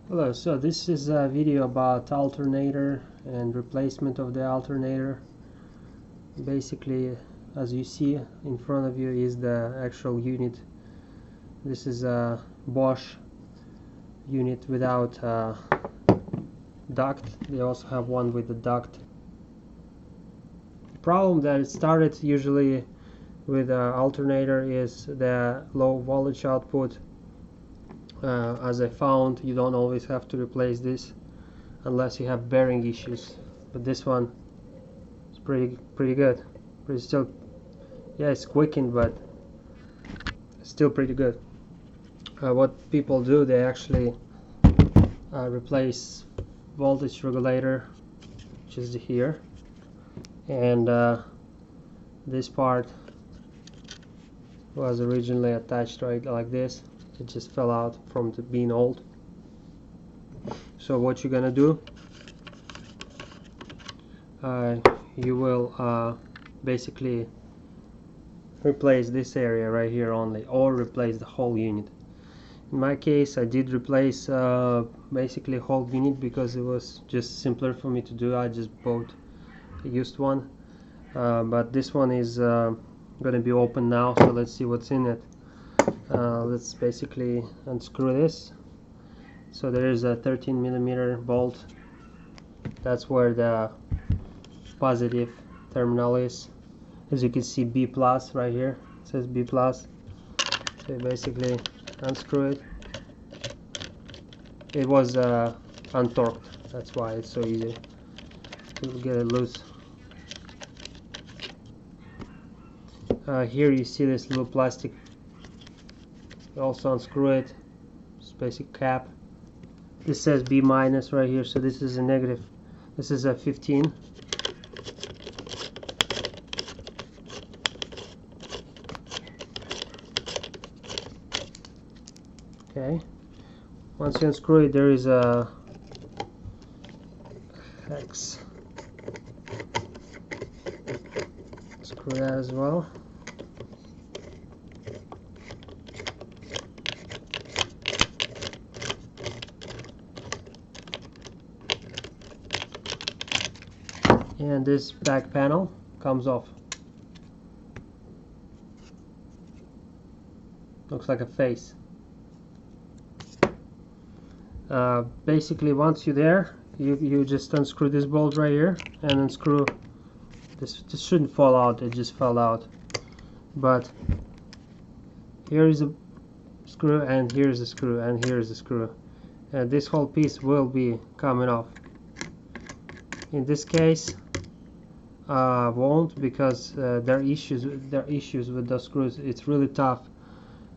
Hello, so this is a video about alternator and replacement of the alternator. Basically, as you see in front of you is the actual unit. This is a Bosch unit without duct. They also have one with the duct. The problem that it started usually with alternator is the low voltage output. As I found, you don't always have to replace this unless you have bearing issues, but this one is pretty good. It's still, yeah, it's quickened, but it's still pretty good. What people do, they actually replace voltage regulator, which is here, and this part was originally attached right like this. It just fell out from being old. So what you're gonna do, you will basically replace this area right here only, or replace the whole unit. In my case, I did replace basically whole unit because it was just simpler for me to do. I just bought a used one, but this one is gonna be open now, so let's see what's in it. Let's basically unscrew this. So there is a 13mm bolt. That's where the positive terminal is. As you can see, B plus right here, it says B plus. So you basically unscrew it. It was untorqued, that's why it's so easy to get it loose. Here you see this little plastic. You also unscrew it. It's basic cap. This says B minus right here, so this is a negative. This is a 15. Okay. Once you unscrew it, there is a hex. Screw that as well. And this back panel comes off. Looks like a face. Basically, once you're there, you just unscrew this bolt right here and unscrew this. This shouldn't fall out, it just fell out, but here is a screw, and here's a screw, and here's a screw, and this whole piece will be coming off. In this case won't, because there are issues with the screws. It's really tough,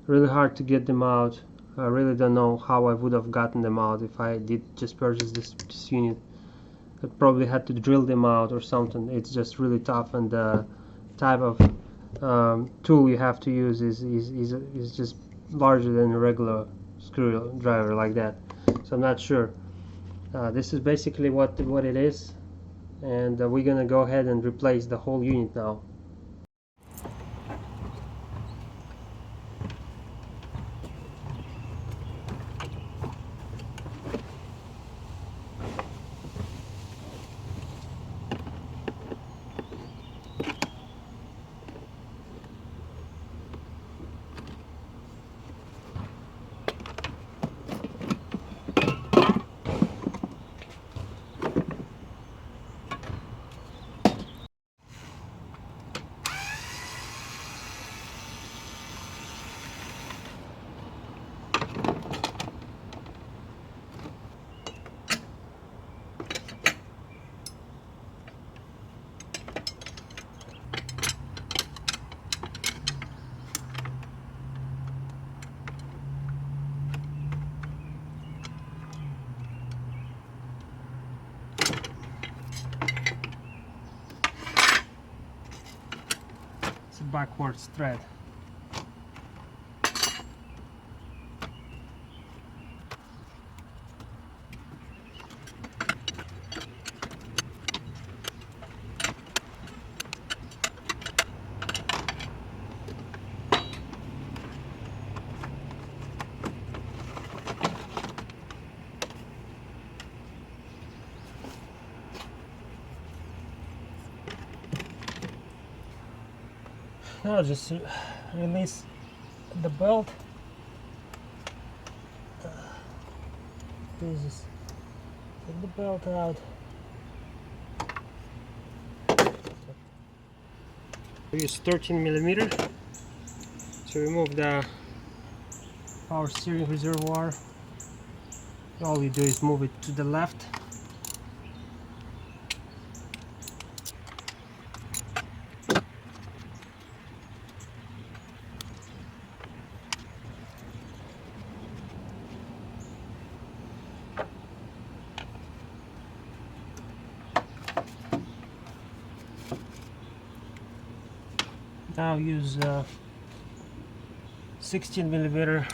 really hard to get them out. I really don't know how I would have gotten them out if I did just purchase this unit. I probably had to drill them out or something. It's just really tough, and the type of tool you have to use is just larger than a regular screwdriver like that. So I'm not sure. This is basically what it is, and we're gonna go ahead and replace the whole unit now. Backwards thread. Now just release the belt. Just take the belt out. We use 13mm to remove the power steering reservoir. All you do is move it to the left. Now use 16mm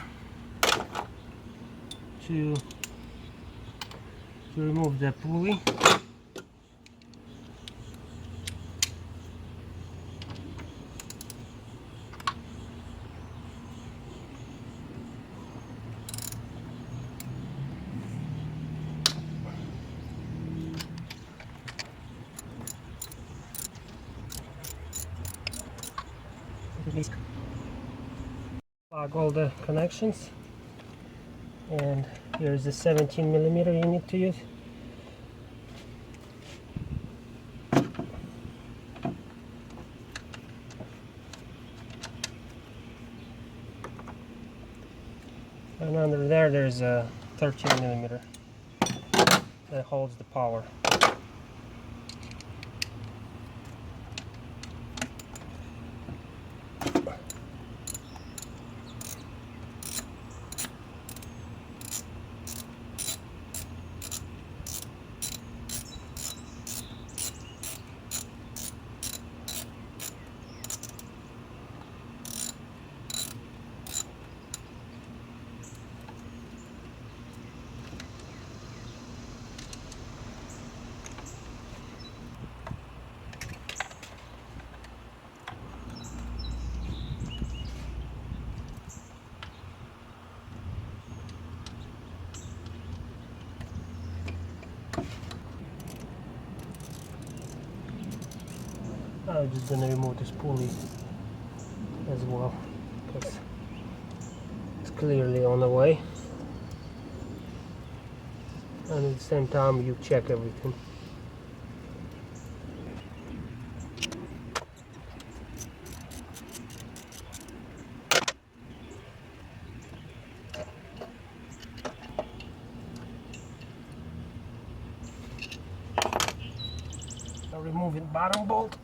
to remove the pulley. Plug all the connections, and here's the 17mm you need to use. And under there's a 13mm that holds the power. I'm just gonna remove this pulley as well, because it's clearly on the way, and at the same time you check everything. Now removing bottom bolt.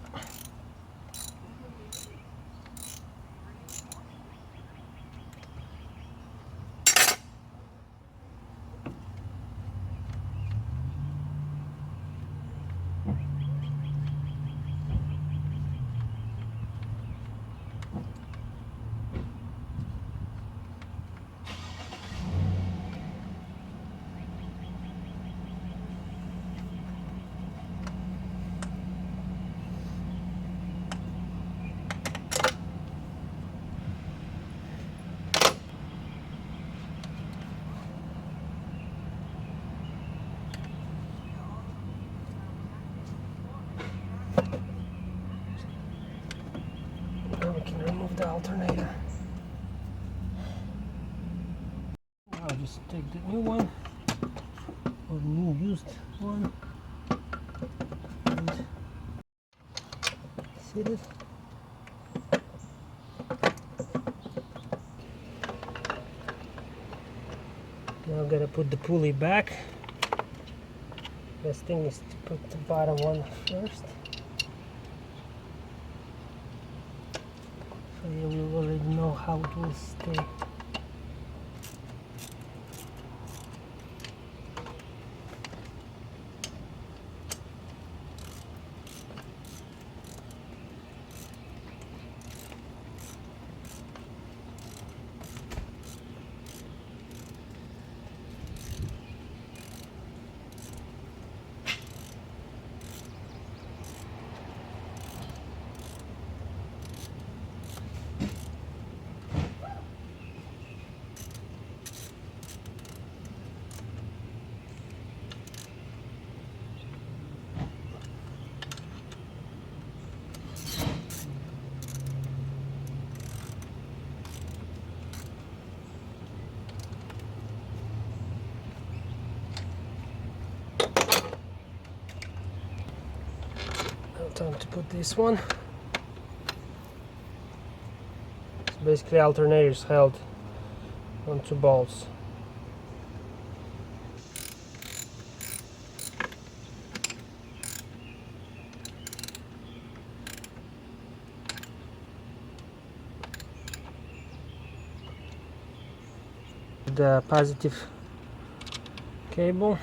Now we can remove the alternator. Now just take the new one, or new used one, and set it. Now I'm gonna put the pulley back. Best thing is to put the bottom one first. So you will already know how it will stay. time to put this one. So basically alternator is held on 2 bolts. The positive cable.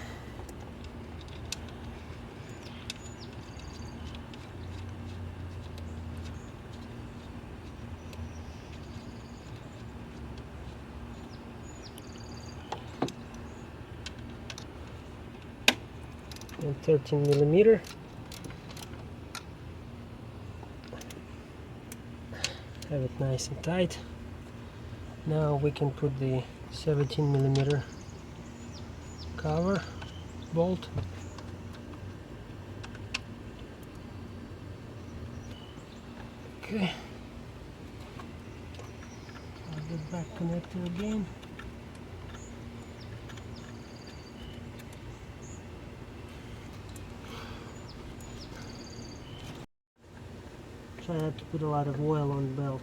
And 13mm. Have it nice and tight. Now we can put the 17mm cover bolt. Okay. I'll get back connector again. Try not to put a lot of oil on the belt.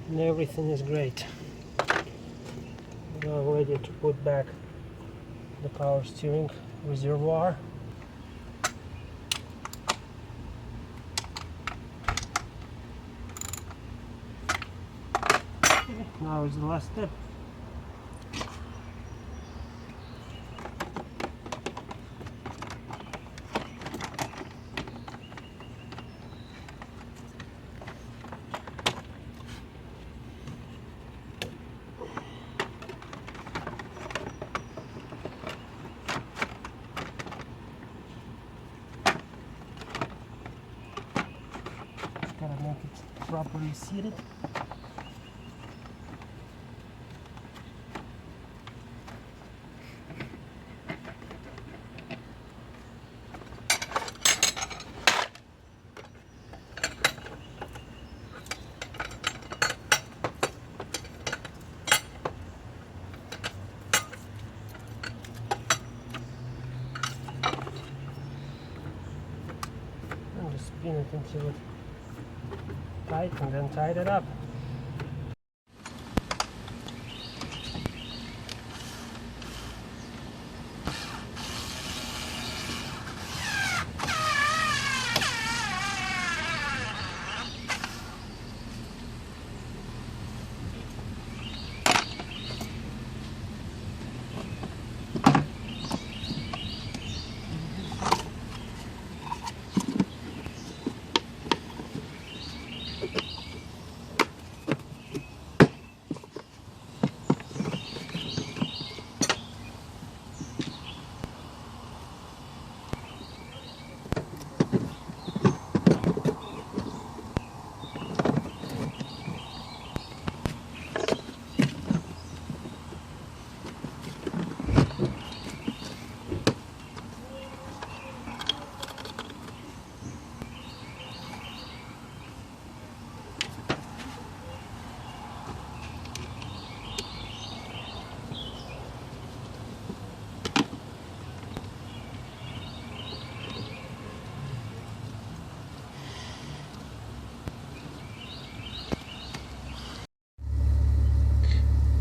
And everything is great. Now ready to put back the power steering reservoir. Okay, now is the last step. Gotta make it properly seated. And just spin it until it's tight, and then tied it up.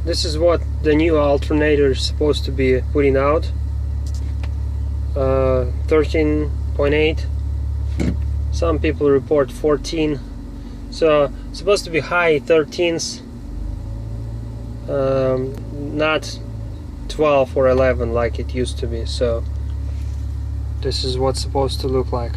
This is what the new alternator is supposed to be putting out. 13.8. Some people report 14. So it's supposed to be high 13s, not 12 or 11 like it used to be. So this is what's supposed to look like.